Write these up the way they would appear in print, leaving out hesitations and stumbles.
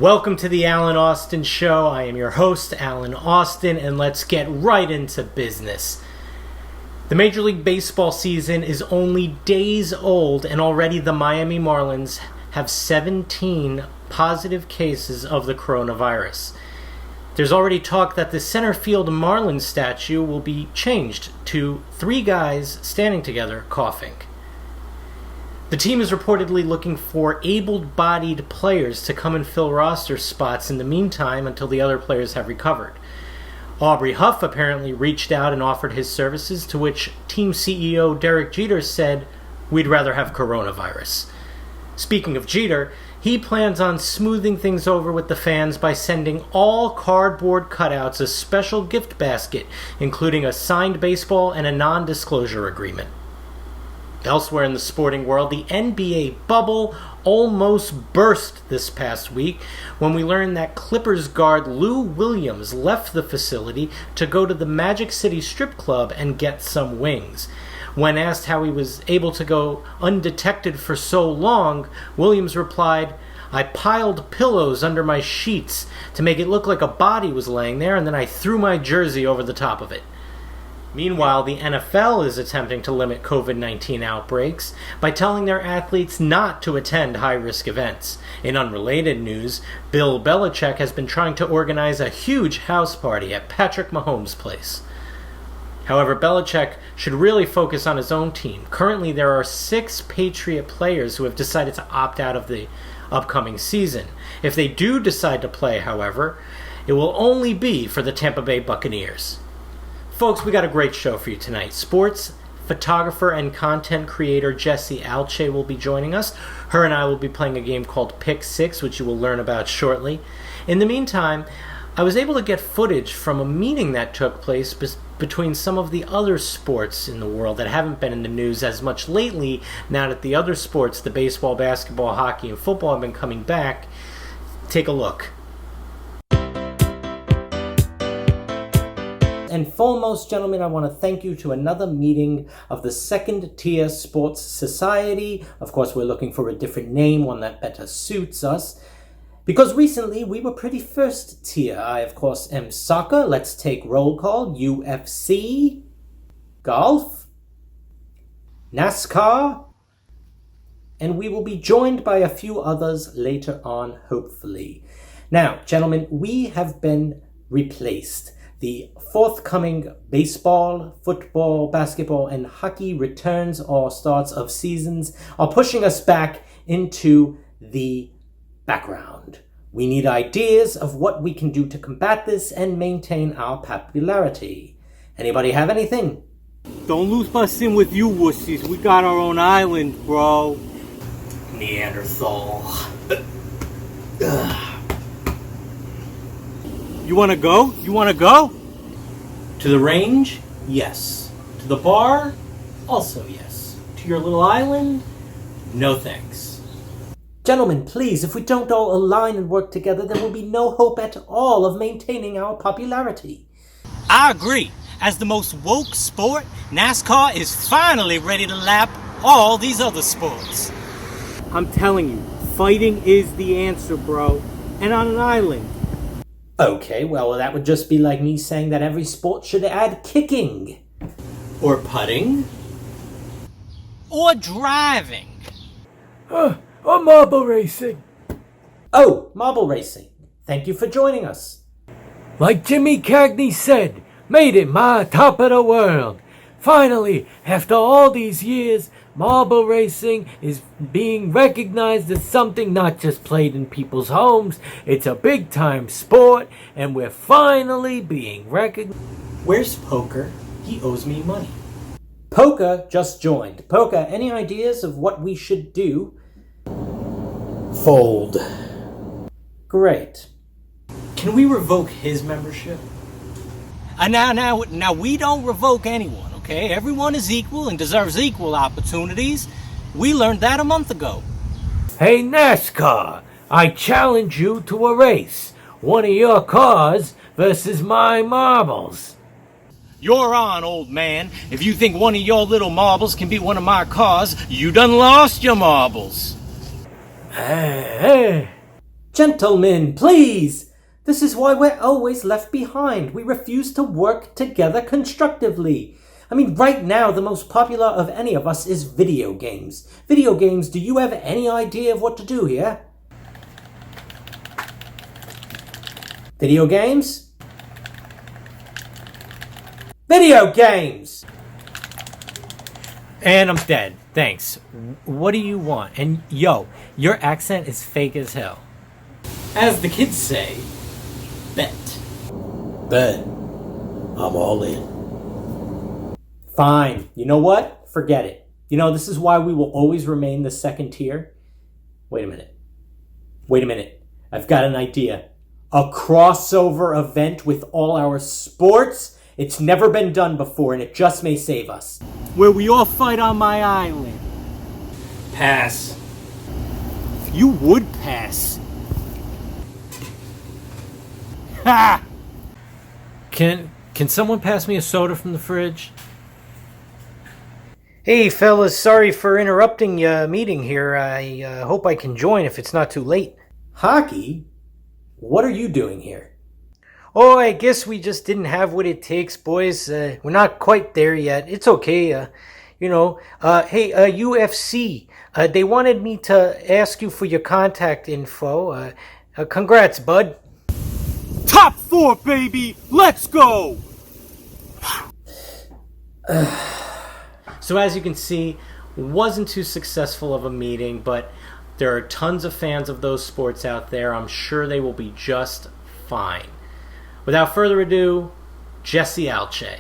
Welcome to the Alan Austin Show. I am your host, Alan Austin, and let's get right into business. The Major League Baseball season is only days old, and already the Miami Marlins have 17 positive cases of the coronavirus. There's already talk that the center field Marlins statue will be changed to 3 guys standing together coughing. The team is reportedly looking for able-bodied players to come and fill roster spots in the meantime until the other players have recovered. Aubrey Huff apparently reached out and offered his services, to which team CEO Derek Jeter said, "We'd rather have coronavirus." Speaking of Jeter, he plans on smoothing things over with the fans by sending all cardboard cutouts a special gift basket, including a signed baseball and a non-disclosure agreement. Elsewhere in the sporting world, the NBA bubble almost burst this past week when we learned that Clippers guard Lou Williams left the facility to go to the Magic City strip club and get some wings. When asked how he was able to go undetected for so long, Williams replied, "I piled pillows under my sheets to make it look like a body was laying there, and then I threw my jersey over the top of it." Meanwhile, the NFL is attempting to limit COVID-19 outbreaks by telling their athletes not to attend high-risk events. In unrelated news, Bill Belichick has been trying to organize a huge house party at Patrick Mahomes' place. However, Belichick should really focus on his own team. Currently, there are 6 Patriot players who have decided to opt out of the upcoming season. If they do decide to play, however, it will only be for the Tampa Bay Buccaneers. Folks, we got a great show for you tonight. Sports photographer and content creator Jessie Alcheh will be joining us. Her and I will be playing a game called Pic Six, which you will learn about shortly. In the meantime, I was able to get footage from a meeting that took place between some of the other sports in the world that haven't been in the news as much lately, now that the other sports, the baseball, basketball, hockey, and football, have been coming back. Take a look. And foremost, gentlemen, I want to thank you to another meeting of the Second Tier Sports Society. Of course, we're looking for a different name, one that better suits us, because recently we were pretty first tier. I, of course, am soccer. Let's take roll call. UFC, golf, NASCAR, and we will be joined by a few others later on, hopefully. Now, gentlemen, we have been replaced. The forthcoming baseball, football, basketball, and hockey returns or starts of seasons are pushing us back into the background. We need ideas of what we can do to combat this and maintain our popularity. Anybody have anything? Don't lose my sim with you wussies. We got our own island, bro. Neanderthal. You wanna go? You wanna go? To the range? Yes. To the bar? Also yes. To your little island? No thanks. Gentlemen, please, if we don't all align and work together, there will be no hope at all of maintaining our popularity. I agree. As the most woke sport, NASCAR is finally ready to lap all these other sports. I'm telling you, fighting is the answer, bro. And on an island. Okay, well, that would just be like me saying that every sport should add kicking. Or putting. Or driving. Or marble racing. Oh, marble racing. Thank you for joining us. Like Jimmy Cagney said, made it my top of the world. Finally, after all these years, marble racing is being recognized as something not just played in people's homes. It's a big-time sport, and we're finally being recognized. Where's Poker? He owes me money. Poker just joined. Poker, any ideas of what we should do? Fold. Great. Can we revoke his membership? Now, we don't revoke anyone, okay? Everyone is equal and deserves equal opportunities. We learned that a month ago. Hey, NASCAR, I challenge you to a race. One of your cars versus my marbles. You're on, old man. If you think one of your little marbles can beat one of my cars, you done lost your marbles. Hey. Gentlemen, please! This is why we're always left behind. We refuse to work together constructively. I mean, right now, the most popular of any of us is video games. Video games, do you have any idea of what to do here? Video games? Video games! And I'm dead. Thanks. What do you want? And yo, your accent is fake as hell. As the kids say, bet. Bet. I'm all in. Fine. You know what? Forget it. You know, this is why we will always remain the second tier. Wait a minute. I've got an idea. A crossover event with all our sports? It's never been done before, and it just may save us. Where we all fight on my island. Pass. You would pass. Ha! Can someone pass me a soda from the fridge? Hey, fellas, sorry for interrupting your meeting here. I hope I can join if it's not too late. Hockey? What are you doing here? Oh, I guess we just didn't have what it takes, boys. We're not quite there yet. It's okay. Hey, UFC. They wanted me to ask you for your contact info. Congrats, bud. Top 4, baby! Let's go! So as you can see, wasn't too successful of a meeting, but there are tons of fans of those sports out there. I'm sure they will be just fine. Without further ado, Jessie Alcheh.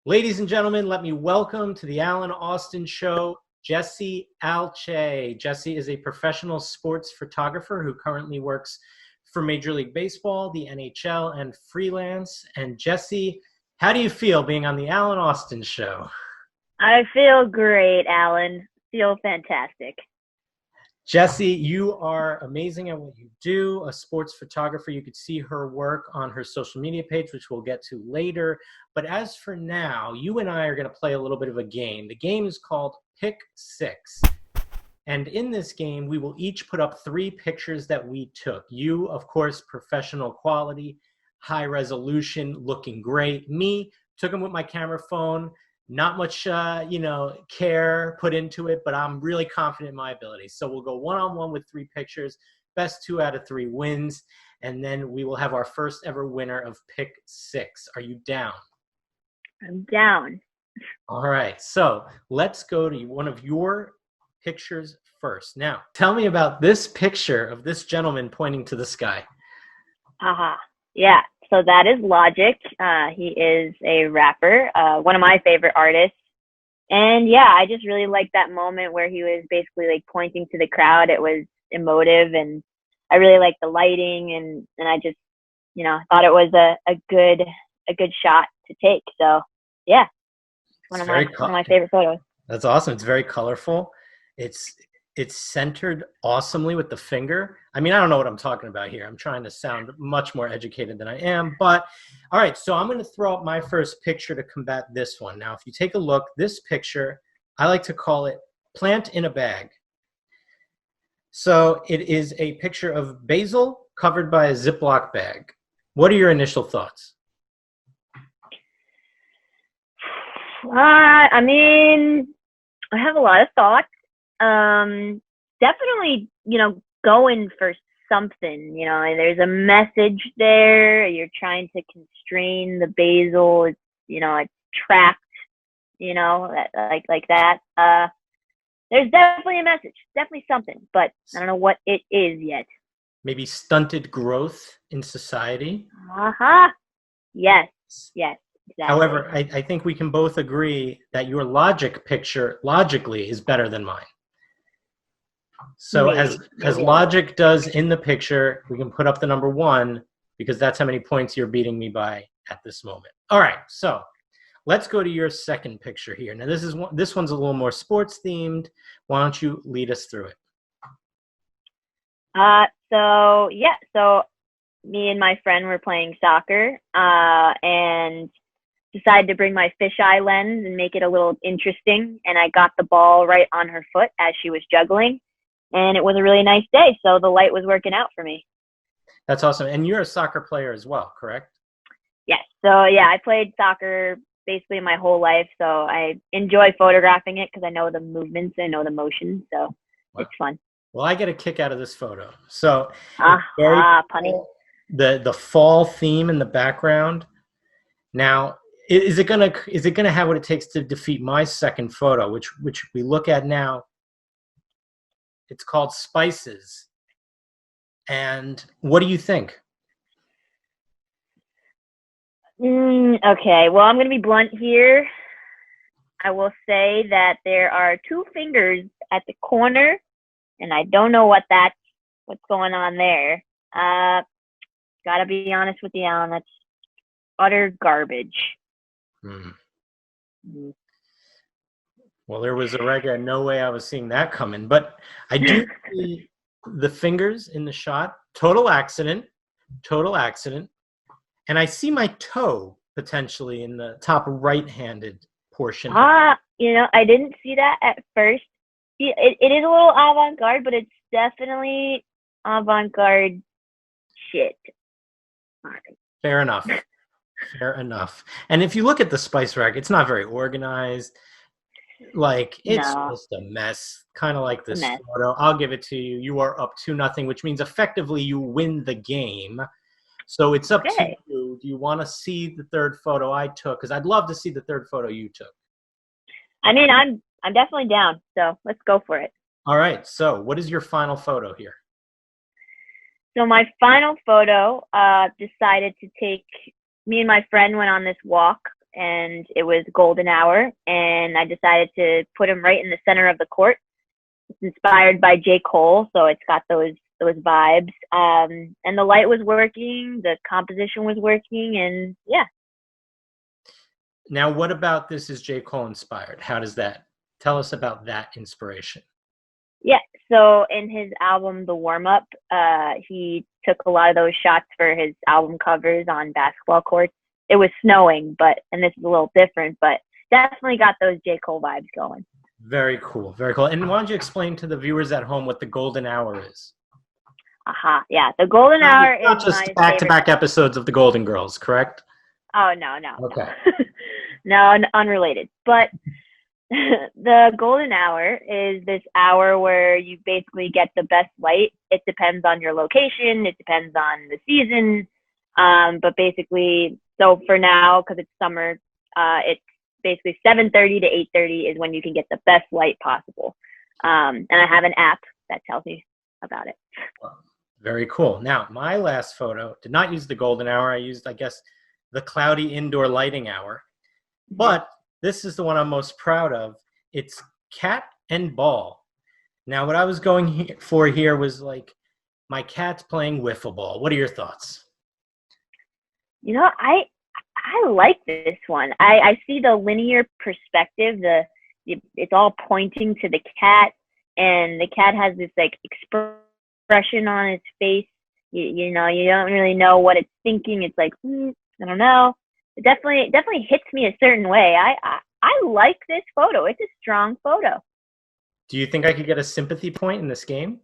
Ladies and gentlemen, let me welcome to the Alan Austin Show, Jessie Alcheh. Jessie is a professional sports photographer who currently works for Major League Baseball, the NHL, and freelance. And Jessie, how do you feel being on the Alan Austin Show? I feel great, Alan. Feel fantastic. Jessie, you are amazing at what you do, a sports photographer. You could see her work on her social media page, which we'll get to later. But as for now, you and I are going to play a little bit of a game. The game is called Pic Six. And in this game, we will each put up 3 pictures that we took. You, of course, professional quality, high resolution, looking great. Me, took them with my camera phone. Not much, care put into it, but I'm really confident in my abilities. So we'll go one-on-one with 3 pictures. Best 2 out of 3 wins. And then we will have our first ever winner of Pic Six. Are you down? I'm down. All right. So let's go to one of your pictures first. Now, tell me about this picture of this gentleman pointing to the sky. Yeah. So that is Logic. He is a rapper, one of my favorite artists. And yeah, I just really liked that moment where he was basically like pointing to the crowd. It was emotive, and I really liked the lighting, and I just, thought it was a good shot to take. So yeah, one of my favorite photos. That's awesome. It's very colorful. It's centered awesomely with the finger. I mean, I don't know what I'm talking about here. I'm trying to sound much more educated than I am. But all right, so I'm going to throw up my first picture to combat this one. Now, if you take a look, this picture, I like to call it plant in a bag. So it is a picture of basil covered by a Ziploc bag. What are your initial thoughts? I mean, I have a lot of thoughts. Definitely, going for something, there's a message there. You're trying to constrain the basil. It's, it's trapped, like that. There's definitely a message, definitely something, but I don't know what it is yet. Maybe stunted growth in society. Yes, exactly. However, I think we can both agree that your Logic picture logically is better than mine. So as Logic does in the picture, we can put up the number 1 because that's how many points you're beating me by at this moment. All right, so let's go to your second picture here. Now this one's a little more sports themed. Why don't you lead us through it? So me and my friend were playing soccer, and decided to bring my fisheye lens and make it a little interesting. And I got the ball right on her foot as she was juggling. And it was a really nice day. So the light was working out for me. That's awesome. And you're a soccer player as well, correct? Yes. So yeah, I played soccer basically my whole life. So I enjoy photographing it because I know the movements, I know the motions. So It's fun. Well, I get a kick out of this photo. So punny. The fall theme in the background. Now, is it gonna have what it takes to defeat my second photo, which we look at now? It's called Spices. And what do you think? Okay, well, I'm going to be blunt here. I will say that there are two fingers at the corner, and I don't know what's going on there. Gotta be honest with you, Alan, that's utter garbage. Well, there was no way I was seeing that coming, but I do see the fingers in the shot. Total accident. And I see my toe potentially in the top right-handed portion. I didn't see that at first. It is a little avant-garde, but it's definitely avant-garde shit. Fair enough. And if you look at the spice rack, it's not very organized. Like, it's just a mess, kind of like this photo. I'll give it to you. You are up 2-0, which means effectively you win the game. So it's up to you. Do you want to see the third photo I took? Because I'd love to see the third photo you took. I mean, I'm definitely down. So let's go for it. All right. So what is your final photo here? So my final photo, decided to take. Me and my friend went on this walk, and it was golden hour, and I decided to put him right in the center of the court. It's inspired by J. Cole, so it's got those vibes. And the light was working, the composition was working, and yeah. Now, what about this is J. Cole inspired? How does that tell us about that inspiration? Yeah, so in his album, The Warm Up, he took a lot of those shots for his album covers on basketball courts. It was snowing, and this is a little different, but definitely got those J. Cole vibes going. Very cool, very cool. And why don't you explain to the viewers at home what the golden hour is? Yeah, the golden hour is not just back-to-back episodes of the Golden Girls, correct? Oh, no. Okay. No, unrelated. But the golden hour is this hour where you basically get the best light. It depends on your location. It depends on the season. But basically, so for now, because it's summer, it's basically 7:30 to 8:30 is when you can get the best light possible. And I have an app that tells me about it. Very cool. Now, my last photo did not use the golden hour. I used, I guess, the cloudy indoor lighting hour. But this is the one I'm most proud of. It's cat and ball. Now, what I was going for here was like my cat's playing wiffle ball. What are your thoughts? I like this one. I see the linear perspective. It's all pointing to the cat, and the cat has this like expression on its face. You don't really know what it's thinking. It's like, I don't know. It definitely hits me a certain way. I like this photo. It's a strong photo. Do you think I could get a sympathy point in this game?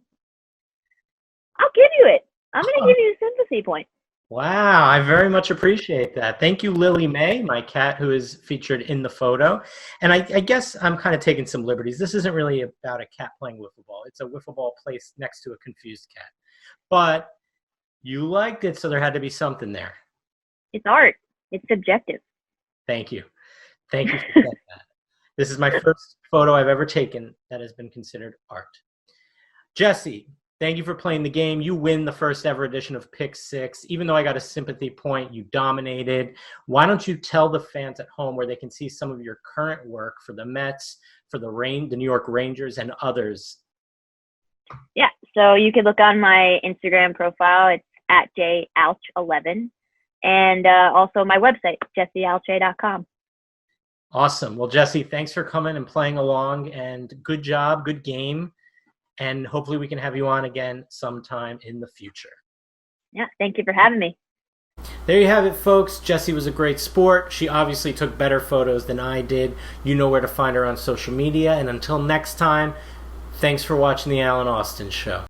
I'll give you it. I'm going to give you a sympathy point. Wow, I very much appreciate that. Thank you, Lily Mae, my cat who is featured in the photo. And I guess I'm kind of taking some liberties. This isn't really about a cat playing wiffle ball. It's a wiffle ball placed next to a confused cat. But you liked it, so there had to be something there. It's art. It's subjective. Thank you. Thank you for saying that. This is my first photo I've ever taken that has been considered art. Jessie, thank you for playing the game. You win the first ever edition of Pic Six. Even though I got a sympathy point, you dominated. Why don't you tell the fans at home where they can see some of your current work for the Mets, for the New York Rangers, and others? Yeah, so you can look on my Instagram profile. It's at @JAlch11. And also my website, jessiealcheh.com. Awesome. Well, Jessie, thanks for coming and playing along. And good job, good game. And hopefully we can have you on again sometime in the future. Yeah, thank you for having me. There you have it, folks. Jessie was a great sport. She obviously took better photos than I did. You know where to find her on social media. And until next time, thanks for watching The Alan Austin Show.